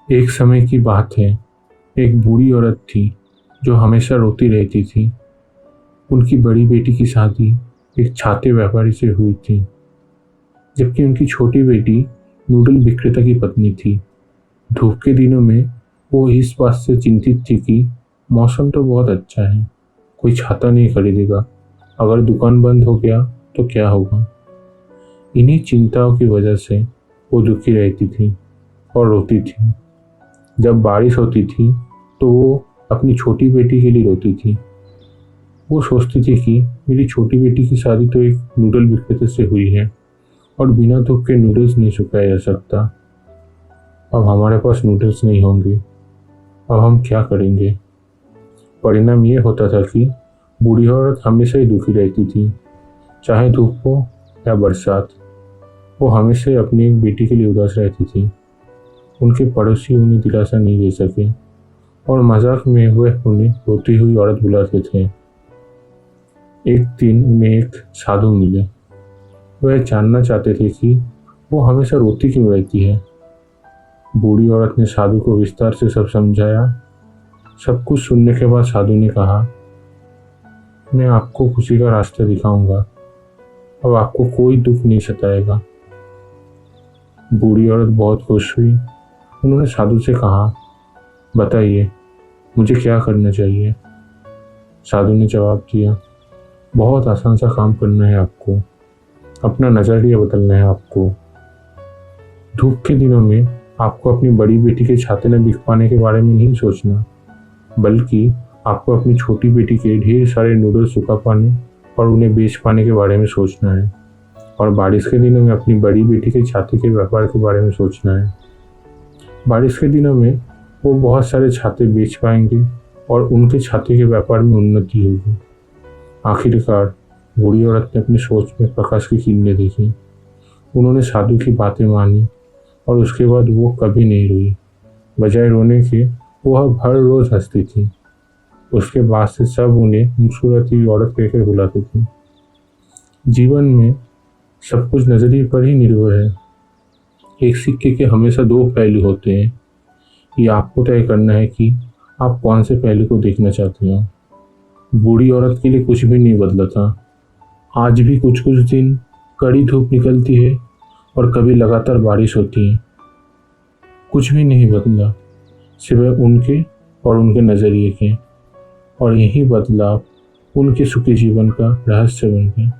एक समय की बात है, एक बूढ़ी औरत थी जो हमेशा रोती रहती थी। उनकी बड़ी बेटी की शादी एक छाते व्यापारी से हुई थी, जबकि उनकी छोटी बेटी नूडल विक्रेता की पत्नी थी। धूप के दिनों में वो इस बात से चिंतित थी कि मौसम तो बहुत अच्छा है, कोई छाता नहीं खरीदेगा। अगर दुकान बंद हो गया तो क्या होगा? इन्हीं चिंताओं की वजह से वो दुखी रहती थी और रोती थी। जब बारिश होती थी तो वो अपनी छोटी बेटी के लिए रोती थी। वो सोचती थी कि मेरी छोटी बेटी की शादी तो एक नूडल विक्रेता से हुई है और बिना धूप के नूडल्स नहीं सुखाया जा सकता। अब हमारे पास नूडल्स नहीं होंगे, अब हम क्या करेंगे? परिणाम ये होता था कि बूढ़ी औरत हमेशा ही दुखी रहती थी, चाहे धूप हो या बरसात। वो हमेशा ही अपनी एक बेटी के लिए उदास रहती थी। उनके पड़ोसी उन्हें दिलासा नहीं दे सके और मजाक में वह उन्हें रोती हुई औरत बुलाते थे। एक दिन उन्हें एक साधु मिले। वह जानना चाहते थे कि वो हमेशा रोती क्यों रहती है। बूढ़ी औरत ने साधु को विस्तार से सब समझाया। सब कुछ सुनने के बाद साधु ने कहा, मैं आपको खुशी का रास्ता दिखाऊंगा, अब आपको कोई दुख नहीं सताएगा। बूढ़ी औरत बहुत खुश हुई। उन्होंने साधु से कहा, बताइए मुझे क्या करना चाहिए? साधु ने जवाब दिया, बहुत आसान सा काम करना है आपको, अपना नजरिया बदलना है आपको। धूप के दिनों में आपको अपनी बड़ी बेटी के छाते न दिख पाने के बारे में नहीं सोचना, बल्कि आपको अपनी छोटी बेटी के ढेर सारे नूडल्स सुखा पाने और उन्हें बेच पाने के बारे में सोचना है। और बारिश के दिनों में अपनी बड़ी बेटी के छाते के व्यापार के बारे में सोचना है। बारिश के दिनों में वो बहुत सारे छाते बेच पाएंगे और उनके छाते के व्यापार में उन्नति होगी। आखिरकार बूढ़ी औरत ने अपनी सोच में प्रकाश की किरणें देखी। उन्होंने साधु की बातें मानी और उसके बाद वो कभी नहीं रोई। बजाय रोने के वह हर रोज हंसती थी। उसके बाद से सब उन्हें मुस्कुराती औरत कहकर बुलाते थे। जीवन में सब कुछ नजरिए पर ही निर्भर है। एक सिक्के के हमेशा दो पहलू होते हैं। ये आपको तय करना है कि आप कौन से पहलू को देखना चाहते हो। बूढ़ी औरत के लिए कुछ भी नहीं बदला था। आज भी कुछ कुछ दिन कड़ी धूप निकलती है और कभी लगातार बारिश होती है। कुछ भी नहीं बदला, सिवाय उनके और उनके नजरिए के। और यही बदलाव उनके सुखी जीवन का रहस्य बन गया।